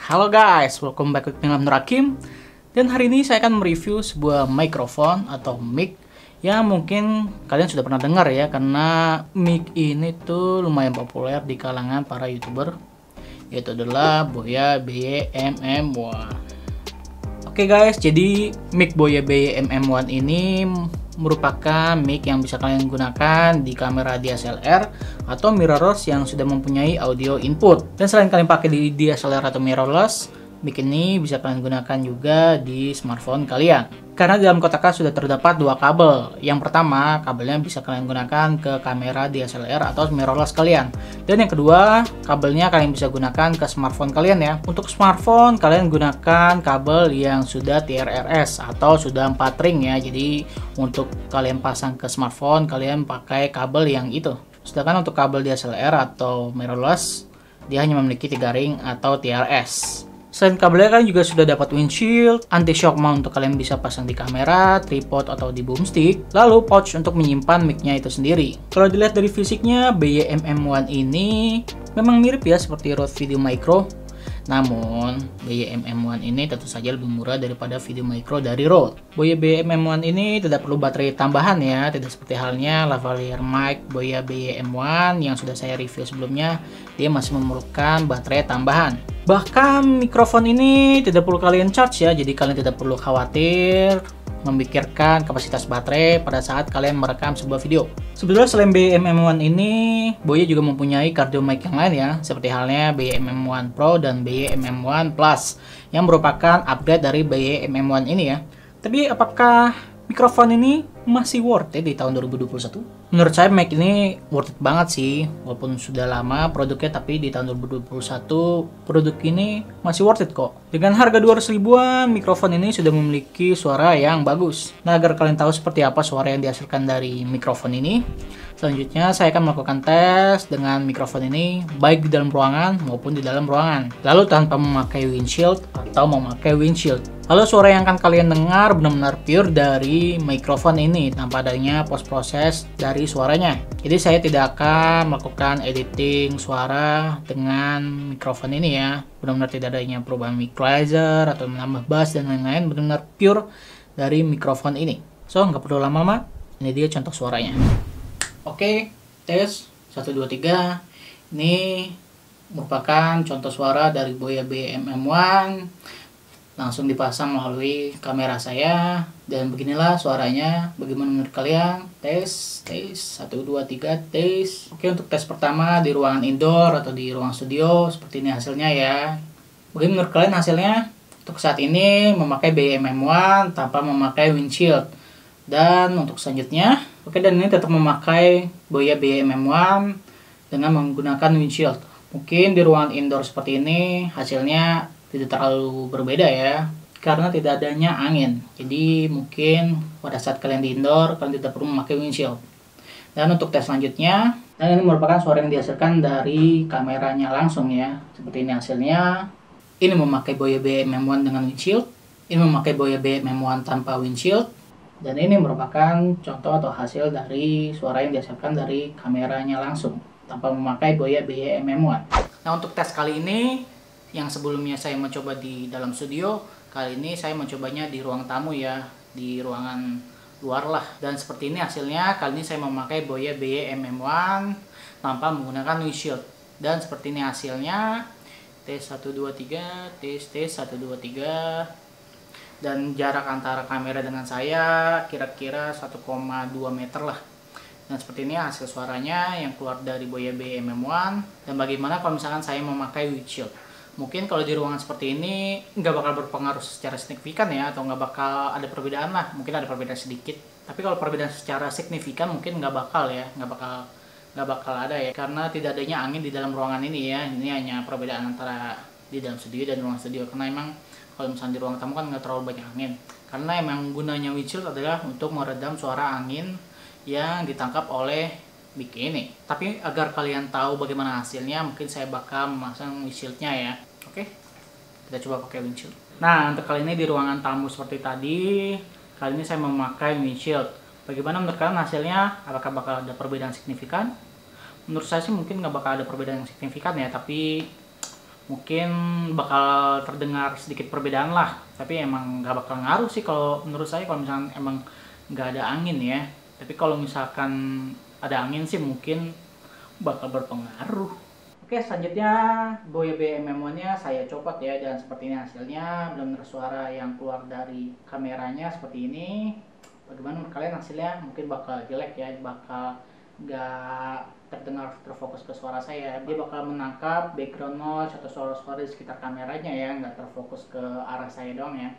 Halo guys, welcome back with me Nur Hakim. Dan hari ini saya akan mereview sebuah mikrofon atau mic yang mungkin kalian sudah pernah dengar ya, karena mic ini tuh lumayan populer di kalangan para YouTuber, yaitu adalah Boya BY-MM1. Oke guys, jadi mic Boya BY-MM1 ini merupakan mic yang bisa kalian gunakan di kamera DSLR atau mirrorless yang sudah mempunyai audio input. Dan selain kalian pakai di DSLR atau mirrorless, mic ini bisa kalian gunakan juga di smartphone kalian. Karena di dalam kotaknya sudah terdapat dua kabel. Yang pertama, kabelnya bisa kalian gunakan ke kamera DSLR atau mirrorless kalian. Dan yang kedua, kabelnya kalian bisa gunakan ke smartphone kalian ya. Untuk smartphone, kalian gunakan kabel yang sudah TRRS atau sudah 4 ring ya. Jadi untuk kalian pasang ke smartphone, kalian pakai kabel yang itu. Sedangkan untuk kabel DSLR atau mirrorless, dia hanya memiliki 3 ring atau TRS. Selain kabelnya, kalian juga sudah dapat windshield, anti-shock mount untuk kalian bisa pasang di kamera, tripod atau di boomstick, lalu pouch untuk menyimpan mic-nya itu sendiri. Kalau dilihat dari fisiknya, BY-MM1 ini memang mirip ya seperti Rode Video Micro. Namun, BY-MM1 ini tentu saja lebih murah daripada Video Micro dari Rode. Boya BY-MM1 ini tidak perlu baterai tambahan ya, tidak seperti halnya lavalier mic Boya BY-MM1 yang sudah saya review sebelumnya, dia masih memerlukan baterai tambahan. Bahkan mikrofon ini tidak perlu kalian charge ya, jadi kalian tidak perlu khawatir memikirkan kapasitas baterai pada saat kalian merekam sebuah video. Sebetulnya selain BY-MM1 ini, Boya juga mempunyai cardio mic yang lain ya, seperti halnya BY-MM1 Pro dan BY-MM1 Plus yang merupakan upgrade dari BY-MM1 ini ya. Tapi apakah mikrofon ini masih worth it di tahun 2021? Menurut saya mic ini worth it banget sih, walaupun sudah lama produknya, tapi di tahun 2021 produk ini masih worth it kok. Dengan harga 200 ribuan, mikrofon ini sudah memiliki suara yang bagus. Nah, agar kalian tahu seperti apa suara yang dihasilkan dari mikrofon ini, selanjutnya saya akan melakukan tes dengan mikrofon ini baik di dalam ruangan maupun di dalam ruangan, lalu tanpa memakai windshield atau memakai windshield. Lalu suara yang akan kalian dengar benar-benar pure dari mikrofon ini tanpa adanya post-proses dari suaranya. Jadi saya tidak akan melakukan editing suara dengan mikrofon ini ya. Benar-benar tidak adanya perubahan equalizer atau menambah bass dan lain-lain, benar-benar pure dari mikrofon ini. So, nggak perlu lama-lama, ini dia contoh suaranya. Oke, tes 1, 2, 3. Ini merupakan contoh suara dari Boya BY-MM1. Langsung dipasang melalui kamera saya, dan beginilah suaranya. Bagaimana menurut kalian? Tes 1, 2, 3, tes. Oke, untuk tes pertama di ruangan indoor atau di ruang studio, seperti ini hasilnya ya. Bagaimana menurut kalian hasilnya? Untuk saat ini memakai BY-MM1 tanpa memakai windshield. Dan untuk selanjutnya, oke, dan ini tetap memakai Boya BY-MM1 dengan menggunakan windshield. Mungkin di ruangan indoor seperti ini hasilnya tidak terlalu berbeda ya, karena tidak adanya angin. Jadi mungkin pada saat kalian di indoor, kalian tidak perlu memakai windshield. Dan untuk tes selanjutnya, dan ini merupakan suara yang dihasilkan dari kameranya langsung ya. Seperti ini hasilnya. Ini memakai Boya BY-MM1 dengan windshield, ini memakai Boya BY-MM1 tanpa windshield, dan ini merupakan contoh atau hasil dari suara yang dihasilkan dari kameranya langsung tanpa memakai Boya BY-MM1. Nah, untuk tes kali ini, yang sebelumnya saya mencoba di dalam studio, kali ini saya mencobanya di ruang tamu ya, di ruangan luar lah. Dan seperti ini hasilnya. Kali ini saya memakai Boya BY-MM1 tanpa menggunakan windshield. Dan seperti ini hasilnya. Tes 1, 2, 3, tes 1, 2, 3. Dan jarak antara kamera dengan saya kira-kira 1,2 meter lah. Dan seperti ini hasil suaranya yang keluar dari Boya BY-MM1. Dan bagaimana kalau misalkan saya memakai windshield? Mungkin kalau di ruangan seperti ini nggak bakal berpengaruh secara signifikan ya, atau nggak bakal ada perbedaan lah. Mungkin ada perbedaan sedikit, tapi kalau perbedaan secara signifikan mungkin nggak bakal ya, nggak bakal ada ya, karena tidak adanya angin di dalam ruangan ini ya. Ini hanya perbedaan antara di dalam studio dan ruang studio, karena emang kalau misalnya di ruang tamu kan nggak terlalu banyak angin, karena emang gunanya windshield adalah untuk meredam suara angin yang ditangkap oleh mic ini. Tapi agar kalian tahu bagaimana hasilnya, mungkin saya bakal memasang windshieldnya ya. Oke, kita coba pakai windshield. Nah, untuk kali ini di ruangan tamu seperti tadi, kali ini saya memakai windshield. Bagaimana menurut kalian hasilnya? Apakah bakal ada perbedaan signifikan? Menurut saya sih mungkin nggak bakal ada perbedaan yang signifikan ya, tapi mungkin bakal terdengar sedikit perbedaan lah, tapi emang nggak bakal ngaruh sih kalau menurut saya, kalau misalkan emang nggak ada angin ya. Tapi kalau misalkan ada angin sih mungkin bakal berpengaruh. Oke, selanjutnya Boya BMM1 nya saya copot ya, dan seperti ini hasilnya. Benar-benar suara yang keluar dari kameranya seperti ini. Bagaimana menurut kalian hasilnya? Mungkin bakal jelek ya, bakal nggak terdengar terfokus ke suara saya. Dia bakal menangkap background noise atau suara-suara di sekitar kameranya ya, nggak terfokus ke arah saya doang ya.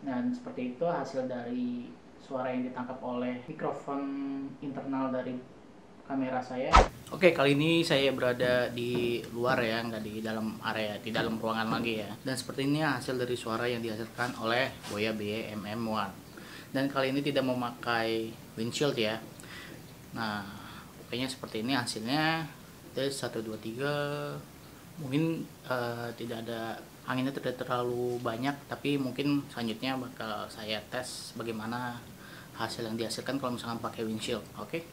Dan seperti itu hasil dari suara yang ditangkap oleh mikrofon internal dari kamera saya. Oke, kali ini saya berada di luar ya, nggak di dalam area, di dalam ruangan lagi ya. Dan seperti ini hasil dari suara yang dihasilkan oleh Boya BMM1. Dan kali ini tidak memakai windshield ya. Nah, pokoknya seperti ini hasilnya. Tes 1 2 3. Mungkin tidak ada anginnya, tidak terlalu banyak, tapi mungkin selanjutnya bakal saya tes bagaimana hasil yang dihasilkan kalau misalkan pakai windshield. Oke.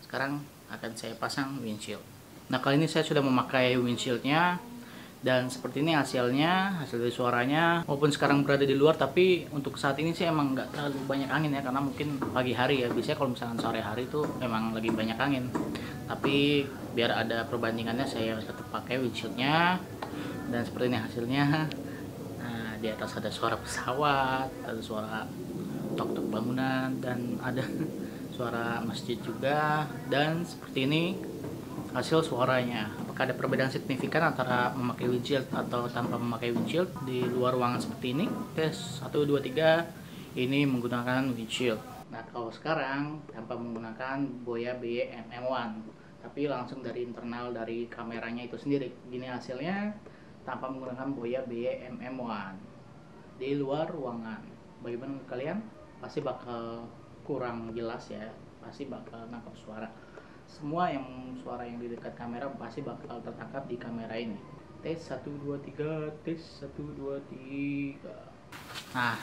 Sekarang akan saya pasang windshield. Nah, kali ini saya sudah memakai windshieldnya, dan seperti ini hasilnya, hasil dari suaranya. Walaupun sekarang berada di luar, tapi untuk saat ini sih emang nggak terlalu banyak angin ya, karena mungkin pagi hari ya. Biasanya kalau misalkan sore hari itu memang lagi banyak angin. Tapi biar ada perbandingannya, saya tetap pakai windshieldnya. Dan seperti ini hasilnya. Nah, di atas ada suara pesawat, ada suara tok-tok bangunan, dan ada suara masjid juga. Dan seperti ini hasil suaranya. Apakah ada perbedaan signifikan antara memakai windshield atau tanpa memakai windshield di luar ruangan seperti ini? Tes 1 2 3. Ini menggunakan windshield. Nah, kalau sekarang tanpa menggunakan Boya BMM1, tapi langsung dari internal dari kameranya itu sendiri. Gini hasilnya tanpa menggunakan Boya BMM1 di luar ruangan. Bagaimana menurut kalian? Pasti bakal kurang jelas ya, pasti bakal nangkap suara. Semua yang suara yang di dekat kamera pasti bakal tertangkap di kamera ini. Tes 1 2 3, tes 1 2 3. Nah,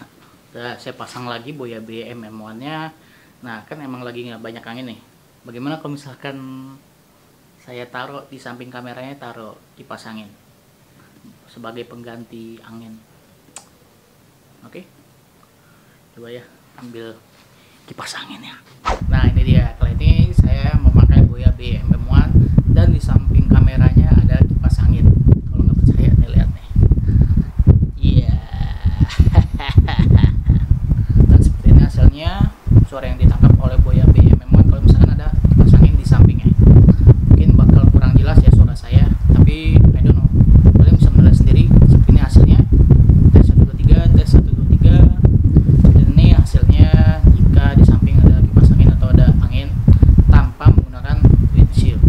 udah saya pasang lagi Boya BMM1 nya. Nah, kan emang lagi nggak banyak angin nih. Bagaimana kalau misalkan saya taruh di samping kameranya, taruh kipas angin sebagai pengganti angin? Oke, coba ya ambil kipas angin ya. Nah, ini dia. Kali ini saya memakai Boya BMM1, dan di samping kameranya ada kipas angin. Kalau nggak percaya nih, lihat nih. Iya. Dan seperti ini hasilnya suara yang ditangkap oleh Boya BMM1 kalau misalkan ada kipas angin di sampingnya. Mungkin bakal kurang jelas ya suara saya, tapi I don't know. Kalian bisa menilai sendiri. Seperti ini hasilnya. Tes 1 2 3, tes 1 2 3. Dan ini hasilnya jika di samping ada kipas angin atau ada angin tanpa menggunakan windshield.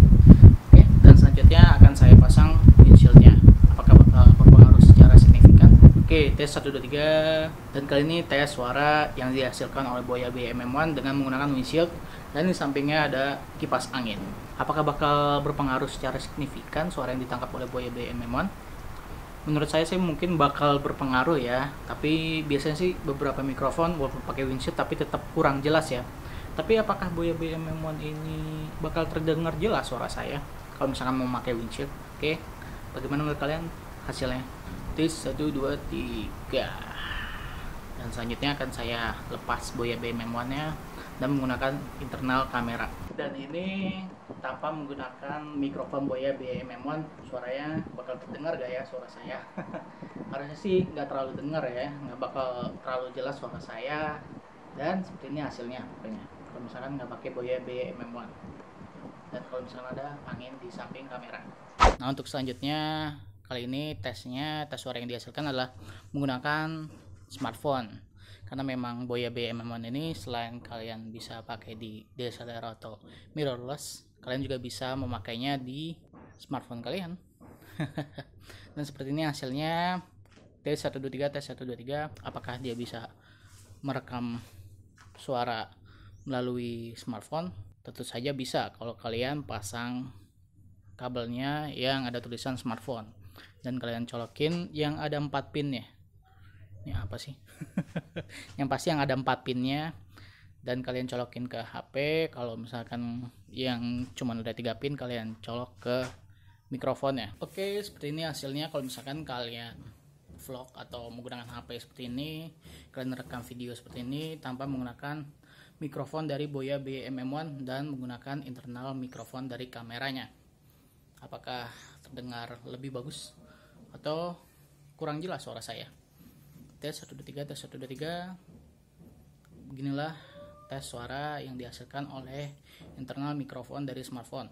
Oke, dan selanjutnya akan saya pasang windshieldnya. Apakah bakal berpengaruh secara signifikan? Oke, tes 1 2 3. Dan kali ini tes suara yang dihasilkan oleh Boya BMM1 dengan menggunakan windshield, dan di sampingnya ada kipas angin. Apakah bakal berpengaruh secara signifikan suara yang ditangkap oleh Boya BMM1? Menurut saya sih mungkin bakal berpengaruh ya, tapi biasanya sih beberapa mikrofon walaupun pakai windshield tapi tetap kurang jelas ya. Tapi apakah Boya BMM1 ini bakal terdengar jelas suara saya kalau misalkan mau pakai windshield? Oke, bagaimana menurut kalian hasilnya? Tes 1 2 3. Dan selanjutnya akan saya lepas Boya BMM1 nya dan menggunakan internal kamera. Dan ini tanpa menggunakan mikrofon Boya BMM1, suaranya bakal terdengar gak ya suara saya? Harusnya sih nggak terlalu dengar ya, nggak bakal terlalu jelas suara saya. Dan seperti ini hasilnya pokoknya kalau misalkan nggak pakai Boya BMM1, dan kalau misalkan ada angin di samping kamera. Nah, untuk selanjutnya kali ini tes suara yang dihasilkan adalah menggunakan smartphone. Karena memang Boya BMM1 ini selain kalian bisa pakai di DSLR atau mirrorless, kalian juga bisa memakainya di smartphone kalian. Dan seperti ini hasilnya. Tes 1 2 3, tes 1 2 3. Apakah dia bisa merekam suara melalui smartphone? Tentu saja bisa kalau kalian pasang kabelnya yang ada tulisan smartphone dan kalian colokin yang ada 4 pinnya. Ini apa sih? Yang pasti yang ada 4 pinnya, dan kalian colokin ke HP. Kalau misalkan yang cuma udah 3 pin, kalian colok ke mikrofonnya. Oke, seperti ini hasilnya kalau misalkan kalian vlog atau menggunakan HP seperti ini, kalian rekam video seperti ini tanpa menggunakan mikrofon dari Boya BM-M1 dan menggunakan internal mikrofon dari kameranya. Apakah terdengar lebih bagus atau kurang jelas suara saya? Tes 1 2 3, tes 1 2 3. Beginilah tes suara yang dihasilkan oleh internal mikrofon dari smartphone.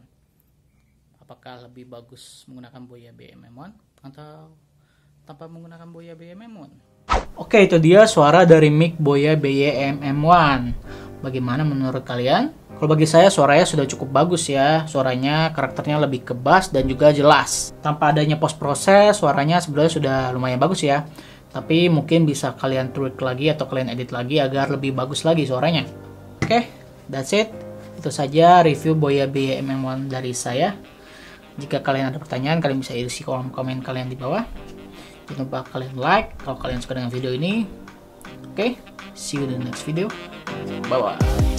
Apakah lebih bagus menggunakan Boya BM-M1 atau tanpa menggunakan Boya BM-M1? Oke, itu dia suara dari mic Boya BM-M1. Bagaimana menurut kalian? Kalau bagi saya suaranya sudah cukup bagus ya. Suaranya karakternya lebih ke bass dan juga jelas. Tanpa adanya post proses, suaranya sebenarnya sudah lumayan bagus ya. Tapi mungkin bisa kalian tweak lagi atau kalian edit lagi agar lebih bagus lagi suaranya. Oke, that's it. Itu saja review Boya BM-M1 dari saya. Jika kalian ada pertanyaan, kalian bisa isi kolom komen kalian di bawah. Jangan lupa kalian like kalau kalian suka dengan video ini. Oke, see you in the next video. Bye bye.